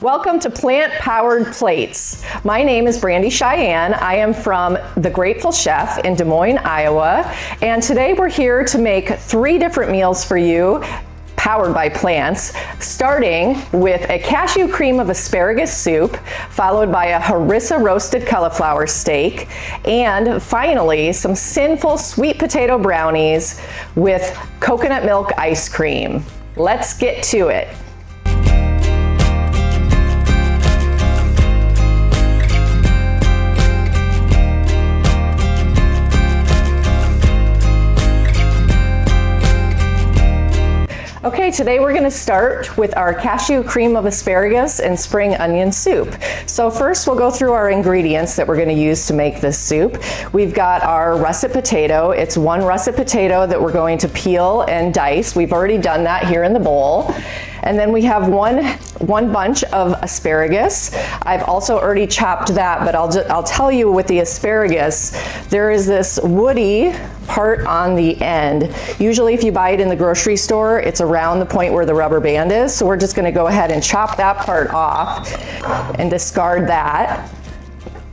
Welcome to Plant Powered Plates. My name is Brandy Cheyenne. I am from The Grateful Chef in Des Moines, Iowa. And today we're here to make 3 different meals for you powered by plants, starting with a cashew cream of asparagus soup, followed by a harissa-roasted cauliflower steak, and finally some sinful sweet potato brownies with coconut milk ice cream. Let's get to it. Okay, today we're going to start with our cashew cream of asparagus and spring onion soup. So first we'll go through our ingredients that we're going to use to make this soup. We've got our russet potato. It's 1 russet potato that we're going to peel and dice. We've already done that here in the bowl. And then we have one bunch of asparagus. I've also already chopped that, but I'll tell you with the asparagus, there is this woody part on the end. Usually if you buy it in the grocery store, it's around the point where the rubber band is. So we're just gonna go ahead and chop that part off and discard that.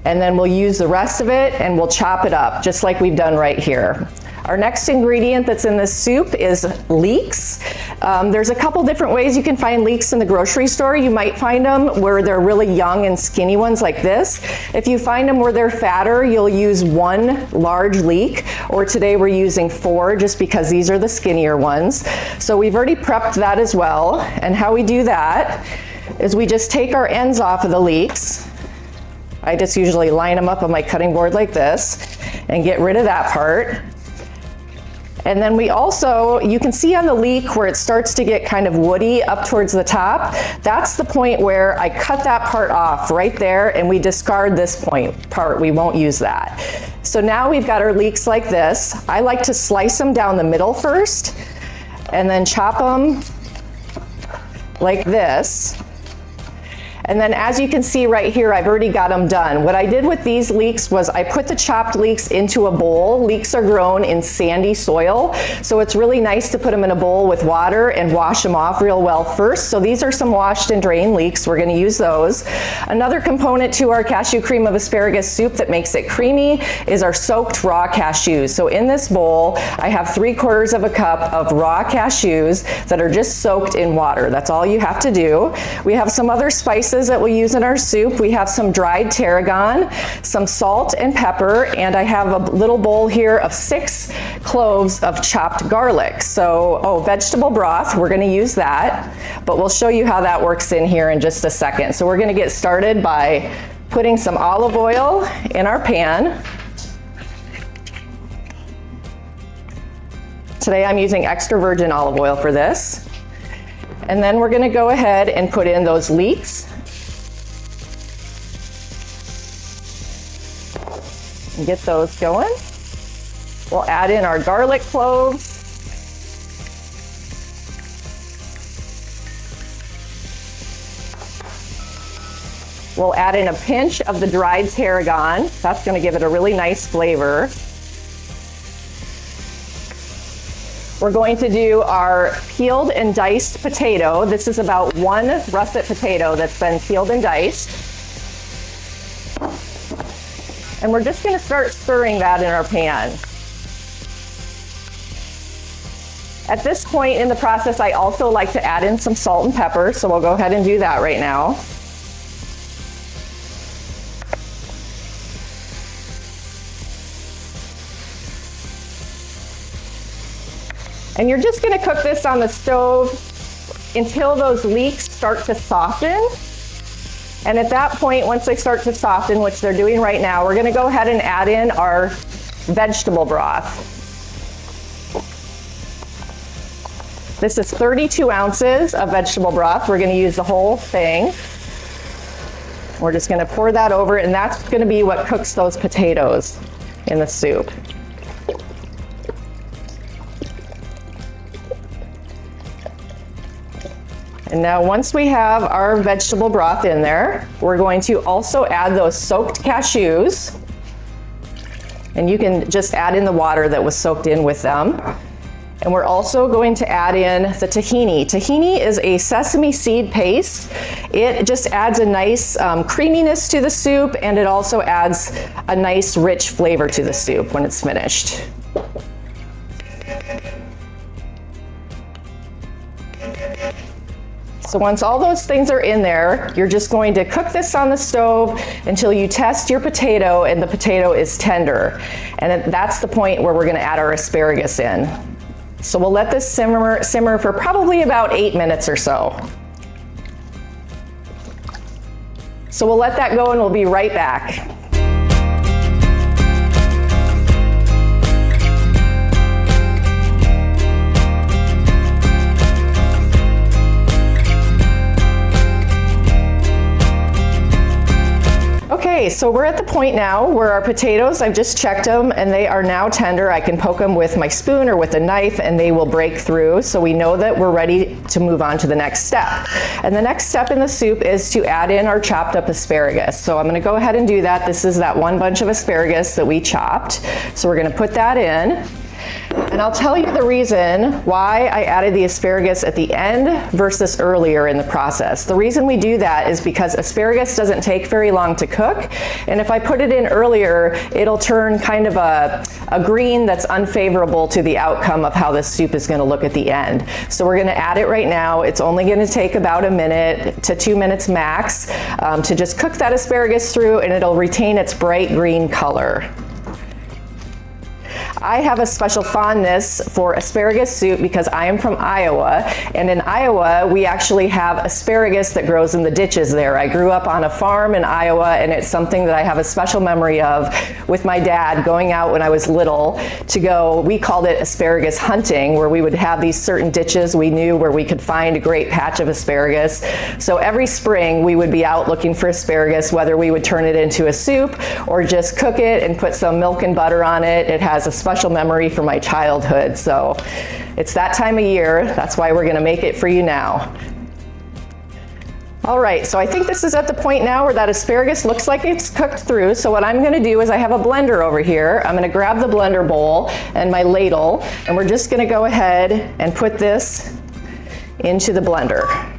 And then we'll use the rest of it and we'll chop it up just like we've done right here. Our next ingredient that's in this soup is leeks. There's a couple different ways you can find leeks in the grocery store. You might find them where they're really young and skinny ones like this. If you find them where they're fatter, you'll use 1 large leek, or today we're using 4 just because these are the skinnier ones. So we've already prepped that as well. And how we do that is we just take our ends off of the leeks. I just usually line them up on my cutting board like this and get rid of that part. And then we also, you can see on the leek where it starts to get kind of woody up towards the top. That's the point where I cut that part off right there and we discard this part. We won't use that. So now we've got our leeks like this. I like to slice them down the middle first and then chop them like this. And then as you can see right here, I've already got them done. What I did with these leeks was I put the chopped leeks into a bowl. Leeks are grown in sandy soil, so it's really nice to put them in a bowl with water and wash them off real well first. So these are some washed and drained leeks. We're gonna use those. Another component to our cashew cream of asparagus soup that makes it creamy is our soaked raw cashews. So in this bowl, I have 3/4 of a cup of raw cashews that are just soaked in water. That's all you have to do. We have some other spices that we'll use in our soup. We have some dried tarragon, some salt and pepper, and I have a little bowl here of 6 cloves of chopped garlic. So, vegetable broth, we're gonna use that, but we'll show you how that works in here in just a second. So we're gonna get started by putting some olive oil in our pan. Today I'm using extra virgin olive oil for this. And then we're gonna go ahead and put in those leeks. And get those going. We'll add in our garlic cloves. We'll add in a pinch of the dried tarragon. That's going to give it a really nice flavor. We're going to do our peeled and diced potato. This is about 1 russet potato that's been peeled and diced. And we're just gonna start stirring that in our pan. At this point in the process, I also like to add in some salt and pepper, so we'll go ahead and do that right now. And you're just gonna cook this on the stove until those leeks start to soften. And at that point, once they start to soften, which they're doing right now, we're gonna go ahead and add in our vegetable broth. This is 32 ounces of vegetable broth. We're gonna use the whole thing. We're just gonna pour that over, and that's gonna be what cooks those potatoes in the soup. And now once we have our vegetable broth in there, we're going to also add those soaked cashews. And you can just add in the water that was soaked in with them. And we're also going to add in the tahini. Tahini is a sesame seed paste. It just adds a nice creaminess to the soup, and it also adds a nice rich flavor to the soup when it's finished. So once all those things are in there, you're just going to cook this on the stove until you test your potato and the potato is tender. And that's the point where we're going to add our asparagus in. So we'll let this simmer for probably about 8 minutes or so. So we'll let that go and we'll be right back. Okay, so we're at the point now where our potatoes, I've just checked them and they are now tender. I can poke them with my spoon or with a knife and they will break through. So we know that we're ready to move on to the next step. And the next step in the soup is to add in our chopped up asparagus. So I'm gonna go ahead and do that. This is that one bunch of asparagus that we chopped. So we're gonna put that in. And I'll tell you the reason why I added the asparagus at the end versus earlier in the process. The reason we do that is because asparagus doesn't take very long to cook, and if I put it in earlier, it'll turn kind of a green that's unfavorable to the outcome of how this soup is going to look at the end. So we're going to add it right now. It's only going to take about 1 minute to 2 minutes max to just cook that asparagus through, and it'll retain its bright green color. I have a special fondness for asparagus soup because I am from Iowa, and in Iowa we actually have asparagus that grows in the ditches there. I grew up on a farm in Iowa, and it's something that I have a special memory of with my dad going out when I was little to go, we called it asparagus hunting, where we would have these certain ditches we knew where we could find a great patch of asparagus. So every spring we would be out looking for asparagus, whether we would turn it into a soup or just cook it and put some milk and butter on it. It has a special memory from my childhood, so it's that time of year. That's why we're going to make it for you now. All right, so I think this is at the point now where that asparagus looks like it's cooked through. So what I'm going to do is I have a blender over here. I'm going to grab the blender bowl and my ladle, and we're just going to go ahead and put this into the blender.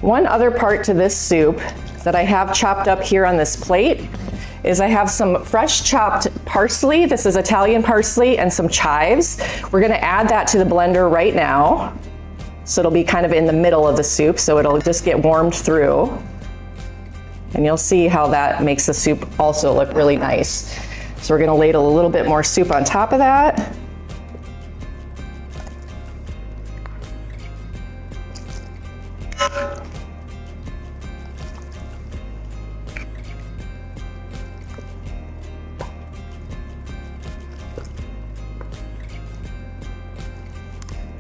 One other part to this soup that I have chopped up here on this plate is I have some fresh chopped parsley. This is Italian parsley, and some chives. We're gonna add that to the blender right now. So it'll be kind of in the middle of the soup, so it'll just get warmed through. And you'll see how that makes the soup also look really nice. So we're gonna ladle a little bit more soup on top of that.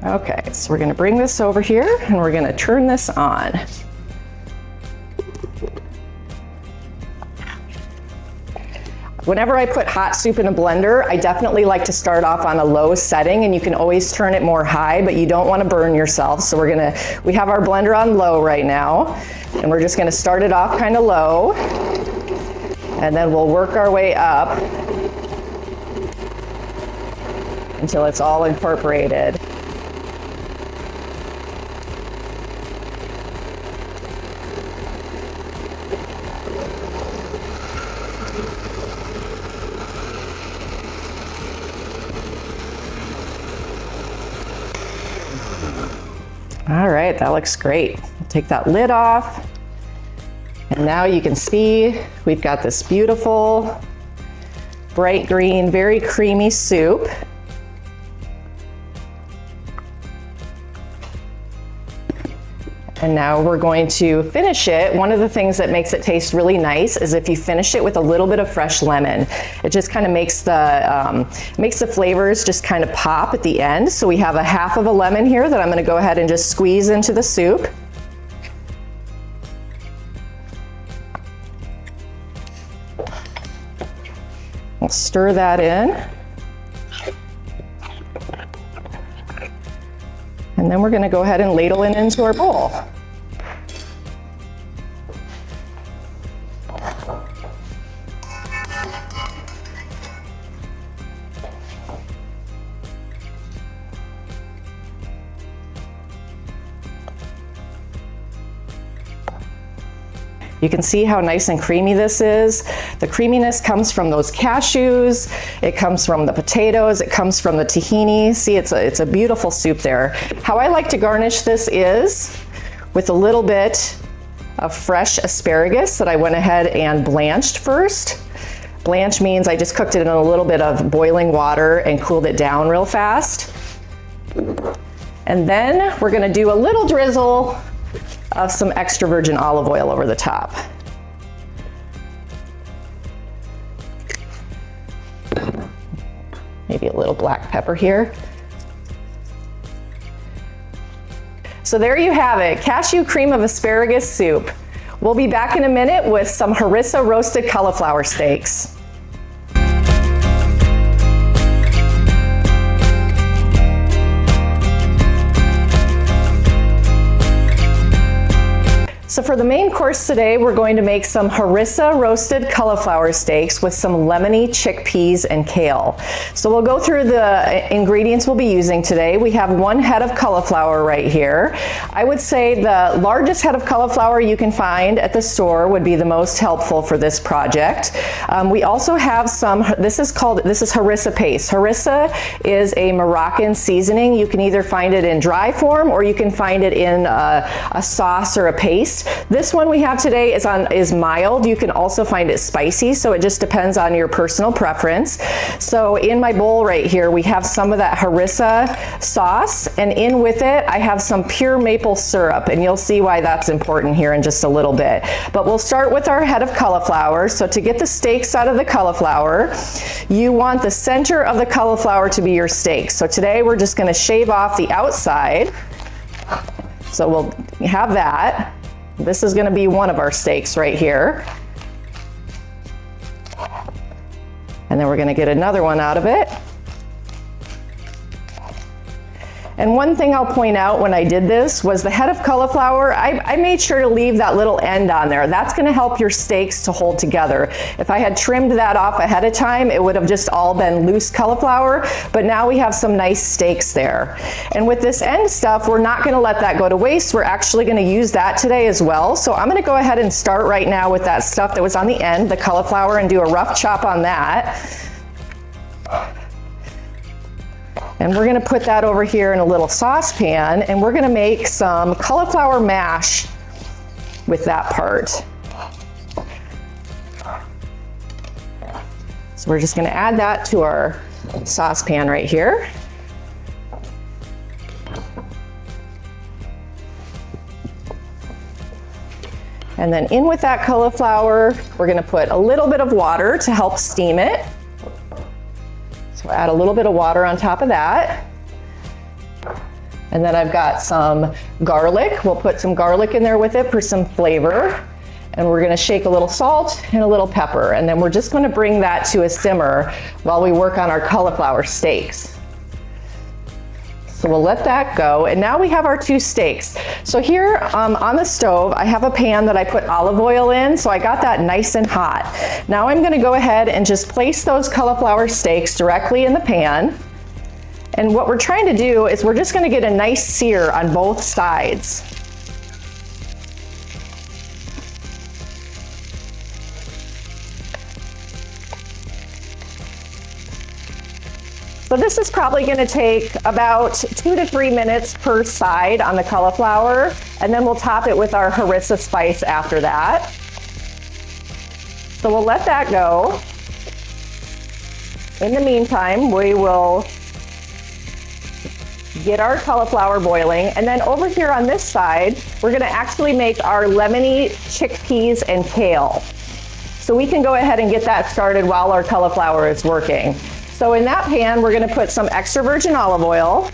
Okay, so we're going to bring this over here and we're going to turn this on. Whenever I put hot soup in a blender, I definitely like to start off on a low setting, and you can always turn it more high, but you don't want to burn yourself. So we have our blender on low right now, and we're just going to start it off kind of low, and then we'll work our way up until it's all incorporated. All right, that looks great. We'll take that lid off. And now you can see we've got this beautiful, bright green, very creamy soup. And now we're going to finish it. One of the things that makes it taste really nice is if you finish it with a little bit of fresh lemon. It just kind of makes the flavors just kind of pop at the end. So we have a half of a lemon here that I'm going to go ahead and just squeeze into the soup. We'll stir that in. And then we're going to go ahead and ladle it into our bowl. You can see how nice and creamy this is. The creaminess comes from those cashews, it comes from the potatoes, it comes from the tahini. See, it's a beautiful soup there. How I like to garnish this is with a little bit of fresh asparagus that I went ahead and blanched first. Blanch means I just cooked it in a little bit of boiling water and cooled it down real fast. And then we're gonna do a little drizzle of some extra virgin olive oil over the top. Maybe a little black pepper here. So there you have it, cashew cream of asparagus soup. We'll be back in a minute with some harissa-roasted cauliflower steaks. So for the main course today, we're going to make some harissa-roasted cauliflower steaks with some lemony chickpeas and kale. So we'll go through the ingredients we'll be using today. We have 1 head of cauliflower right here. I would say the largest head of cauliflower you can find at the store would be the most helpful for this project. We also have some, this is harissa paste. Harissa is a Moroccan seasoning. You can either find it in dry form or you can find it in a sauce or a paste. This one we have today is mild. You can also find it spicy, so it just depends on your personal preference. So in my bowl right here, we have some of that harissa sauce, and in with it, I have some pure maple syrup, and you'll see why that's important here in just a little bit. But we'll start with our head of cauliflower. So to get the steaks out of the cauliflower, you want the center of the cauliflower to be your steak. So today we're just gonna shave off the outside. So we'll have that. This is gonna be one of our steaks right here. And then we're gonna get another one out of it. And one thing I'll point out when I did this was the head of cauliflower, I made sure to leave that little end on there. That's gonna help your steaks to hold together. If I had trimmed that off ahead of time, it would have just all been loose cauliflower, but now we have some nice steaks there. And with this end stuff, we're not gonna let that go to waste. We're actually gonna use that today as well. So I'm gonna go ahead and start right now with that stuff that was on the end, the cauliflower, and do a rough chop on that. And we're gonna put that over here in a little saucepan, and we're gonna make some cauliflower mash with that part. So we're just gonna add that to our saucepan right here. And then in with that cauliflower, we're gonna put a little bit of water to help steam it. So add a little bit of water on top of that. And then I've got some garlic. We'll put some garlic in there with it for some flavor. And we're gonna shake a little salt and a little pepper. And then we're just gonna bring that to a simmer while we work on our cauliflower steaks. So we'll let that go. And now we have our 2 steaks. So here on the stove, I have a pan that I put olive oil in, so I got that nice and hot. Now I'm gonna go ahead and just place those cauliflower steaks directly in the pan. And what we're trying to do is we're just gonna get a nice sear on both sides. So this is probably gonna take about 2 to 3 minutes per side on the cauliflower, and then we'll top it with our harissa spice after that. So we'll let that go. In the meantime, we will get our cauliflower boiling, and then over here on this side, we're gonna actually make our lemony chickpeas and kale. So we can go ahead and get that started while our cauliflower is working. So in that pan, we're gonna put some extra virgin olive oil.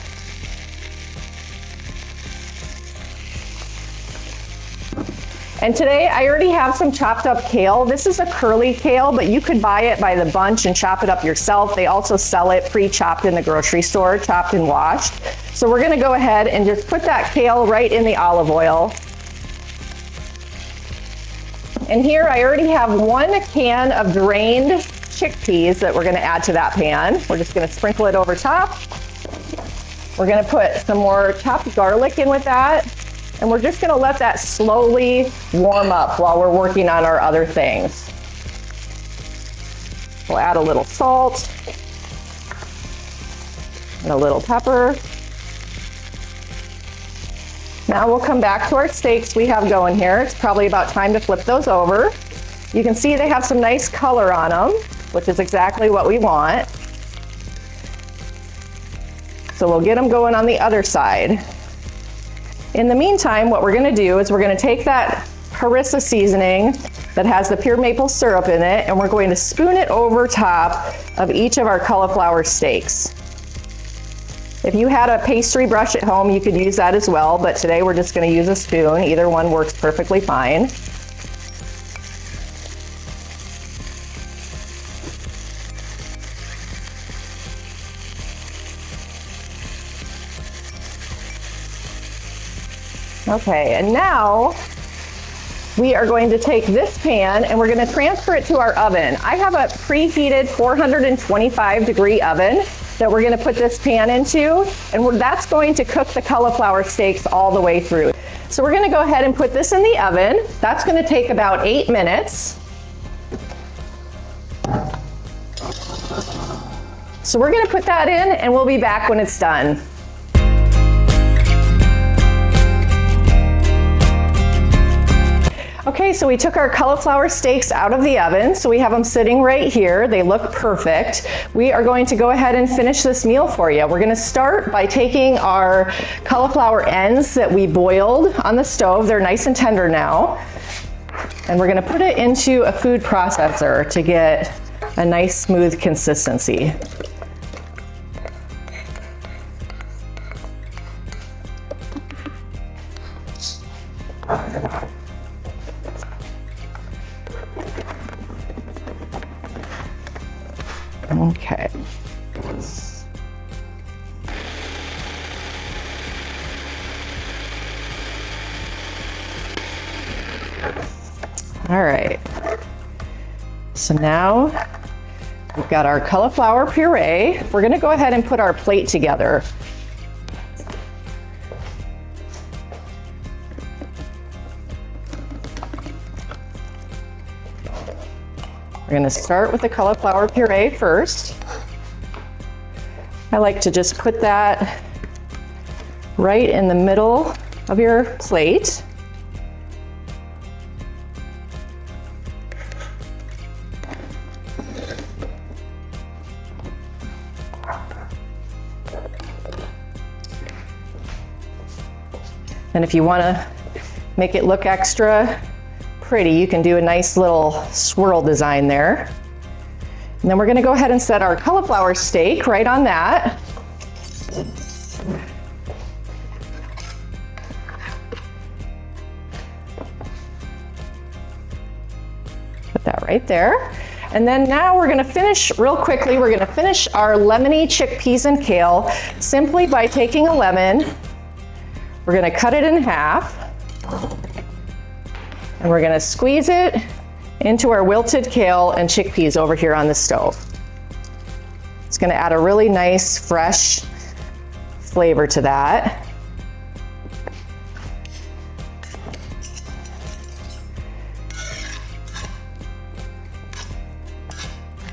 And today I already have some chopped up kale. This is a curly kale, but you could buy it by the bunch and chop it up yourself. They also sell it pre-chopped in the grocery store, chopped and washed. So we're gonna go ahead and just put that kale right in the olive oil. And here I already have 1 can of drained chickpeas that we're gonna add to that pan. We're just gonna sprinkle it over top. We're gonna put some more chopped garlic in with that. And we're just gonna let that slowly warm up while we're working on our other things. We'll add a little salt and a little pepper. Now we'll come back to our steaks we have going here. It's probably about time to flip those over. You can see they have some nice color on them, which is exactly what we want. So we'll get them going on the other side. In the meantime, what we're gonna do is we're gonna take that harissa seasoning that has the pure maple syrup in it, and we're going to spoon it over top of each of our cauliflower steaks. If you had a pastry brush at home, you could use that as well, but today we're just gonna use a spoon. Either one works perfectly fine. Okay, and now we are going to take this pan and we're gonna transfer it to our oven. I have a preheated 425-degree oven that we're gonna put this pan into, and that's going to cook the cauliflower steaks all the way through. So we're gonna go ahead and put this in the oven. That's gonna take about 8 minutes. So we're gonna put that in and we'll be back when it's done. Okay, so we took our cauliflower steaks out of the oven, so we have them sitting right here. They look perfect. We are going to go ahead and finish this meal for you. We're gonna start by taking our cauliflower ends that we boiled on the stove. They're nice and tender now. And we're gonna put it into a food processor to get a nice smooth consistency. Okay. All right. So now we've got our cauliflower puree. We're going to go ahead and put our plate together. We're going to start with the cauliflower puree first. I like to just put that right in the middle of your plate. And if you want to make it look extra pretty, you can do a nice little swirl design there. And then we're going to go ahead and set our cauliflower steak right on that. Put that right there. And then now we're going to finish real quickly. We're going to finish our lemony chickpeas and kale simply by taking a lemon. We're going to cut it in half. And we're gonna squeeze it into our wilted kale and chickpeas over here on the stove. It's gonna add a really nice, fresh flavor to that.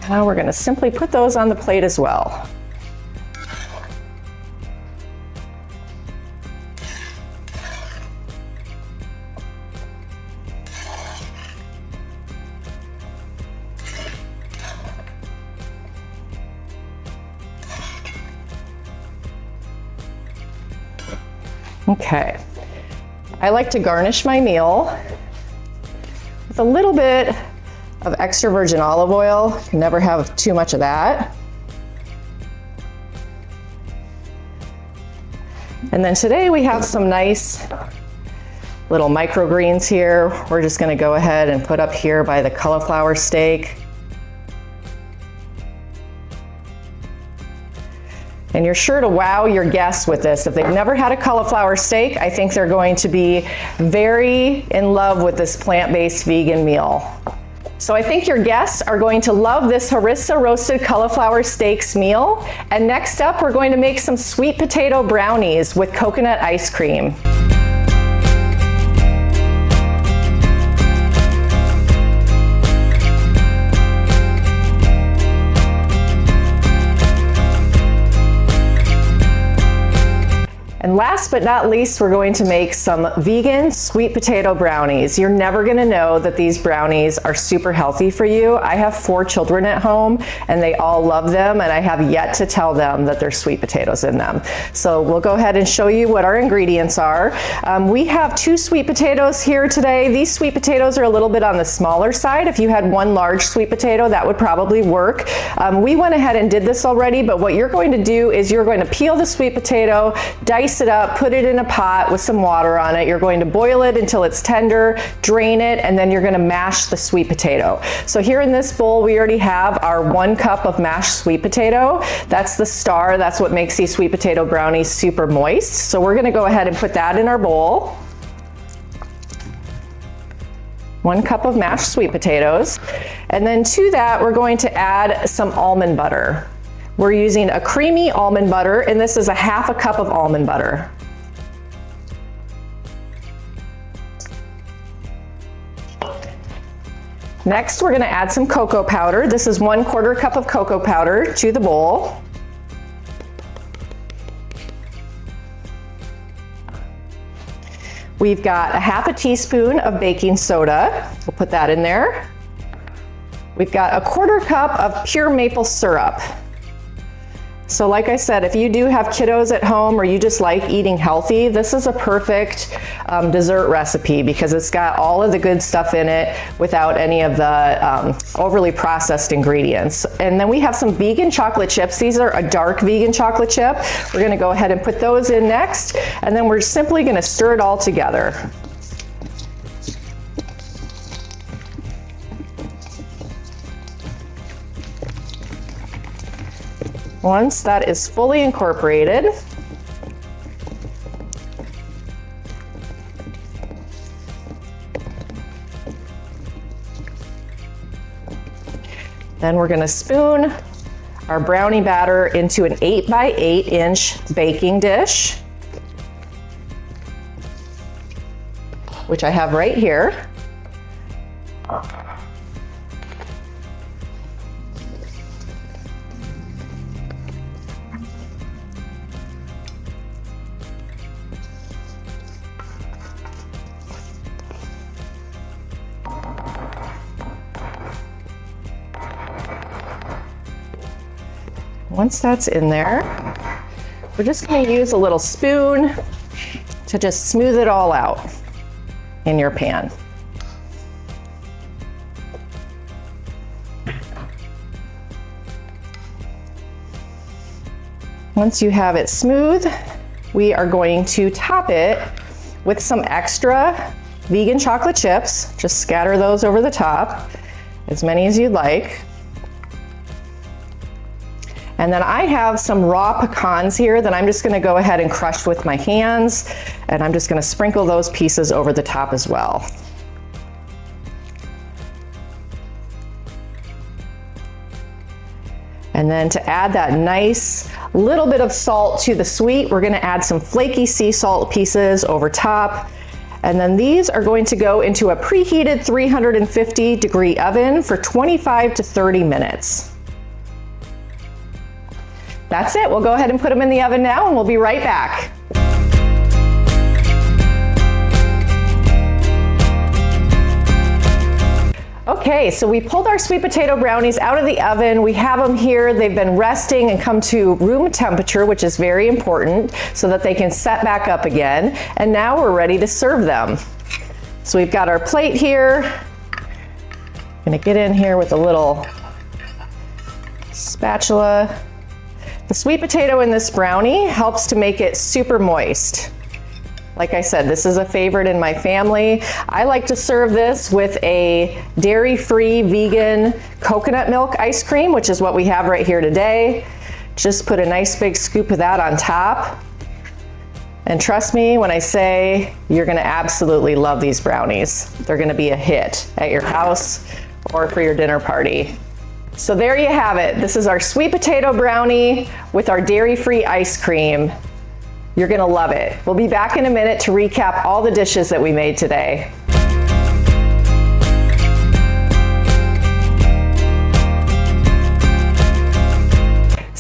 Now we're gonna simply put those on the plate as well. Okay, I like to garnish my meal with a little bit of extra virgin olive oil. You can never have too much of that. And then today we have some nice little microgreens here. We're just gonna go ahead and put up here by the cauliflower steak. And you're sure to wow your guests with this. If they've never had a cauliflower steak, I think they're going to be very in love with this plant-based vegan meal. So I think your guests are going to love this harissa-roasted cauliflower steaks meal. And next up, we're going to make some sweet potato brownies with coconut ice cream. And last but not least, we're going to make some vegan sweet potato brownies. You're never gonna know that these brownies are super healthy for you. I have 4 children at home and they all love them, and I have yet to tell them that there's sweet potatoes in them. So we'll go ahead and show you what our ingredients are. We have 2 sweet potatoes here today. These sweet potatoes are a little bit on the smaller side. If you had 1 large sweet potato, that would probably work. We went ahead and did this already, but what you're going to do is you're going to peel the sweet potato, dice it up, put it in a pot with some water on it. You're going to boil it until it's tender, drain it, and then you're going to mash the sweet potato. So here in this bowl, we already have our 1 cup of mashed sweet potato. That's the star. That's what makes these sweet potato brownies super moist. So we're going to go ahead and put that in our bowl. 1 cup of mashed sweet potatoes. And then to that, we're going to add some almond butter. We're using a creamy almond butter, and this is a 1/2 cup of almond butter. Next, we're gonna add some cocoa powder. This is 1/4 cup of cocoa powder to the bowl. We've got a 1/2 teaspoon of baking soda. We'll put that in there. We've got a 1/4 cup of pure maple syrup. So like I said, if you do have kiddos at home or you just like eating healthy, this is a perfect dessert recipe because it's got all of the good stuff in it without any of the overly processed ingredients. And then we have some vegan chocolate chips. These are a dark vegan chocolate chip. We're gonna go ahead and put those in next, and then we're simply gonna stir it all together. Once that is fully incorporated, then we're going to spoon our brownie batter into an 8 by 8 inch baking dish, which I have right here. Once that's in there, we're just going to use a little spoon to just smooth it all out in your pan. Once you have it smooth, we are going to top it with some extra vegan chocolate chips. Just scatter those over the top, as many as you'd like. And then I have some raw pecans here that I'm just gonna go ahead and crush with my hands, and I'm just gonna sprinkle those pieces over the top as well. And then to add that nice little bit of salt to the sweet, we're gonna add some flaky sea salt pieces over top. And then these are going to go into a preheated 350-degree oven for 25 to 30 minutes. That's it. We'll go ahead and put them in the oven now, and we'll be right back. Okay, so we pulled our sweet potato brownies out of the oven. We have them here. They've been resting and come to room temperature, which is very important, so that they can set back up again. And now we're ready to serve them. So we've got our plate here. I'm gonna get in here with a little spatula. The sweet potato in this brownie helps to make it super moist. Like I said, this is a favorite in my family. I like to serve this with a dairy-free vegan coconut milk ice cream, which is what we have right here today. Just put a nice big scoop of that on top. And trust me when I say you're gonna absolutely love these brownies. They're gonna be a hit at your house or for your dinner party. So there you have it. This is our sweet potato brownie with our dairy-free ice cream. You're gonna love it. We'll be back in a minute to recap all the dishes that we made today.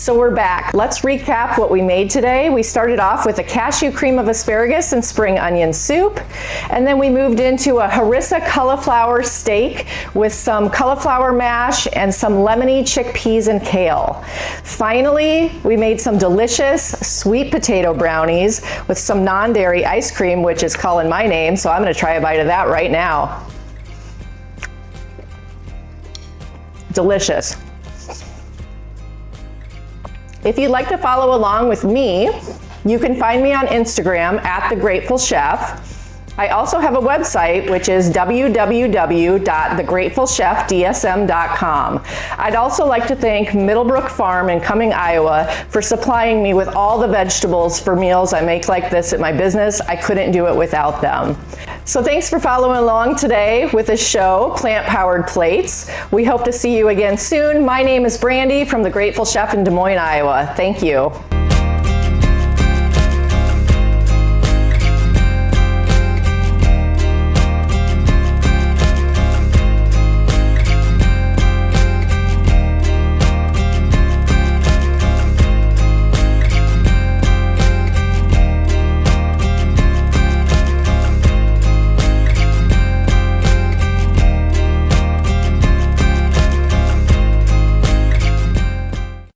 So we're back. Let's recap what we made today. We started off with a cashew cream of asparagus and spring onion soup, and then we moved into a harissa cauliflower steak with some cauliflower mash and some lemony chickpeas and kale. Finally, we made some delicious sweet potato brownies with some non-dairy ice cream, which is calling my name, so I'm going to try a bite of that right now. Delicious. If you'd like to follow along with me, you can find me on Instagram at The Grateful Chef. I also have a website, which is www.thegratefulchefdsm.com. I'd also like to thank Middlebrook Farm in Cumming, Iowa, for supplying me with all the vegetables for meals I make like this at my business. I couldn't do it without them. So thanks for following along today with this show, Plant Powered Plates. We hope to see you again soon. My name is Brandy from The Grateful Chef in Des Moines, Iowa. Thank you.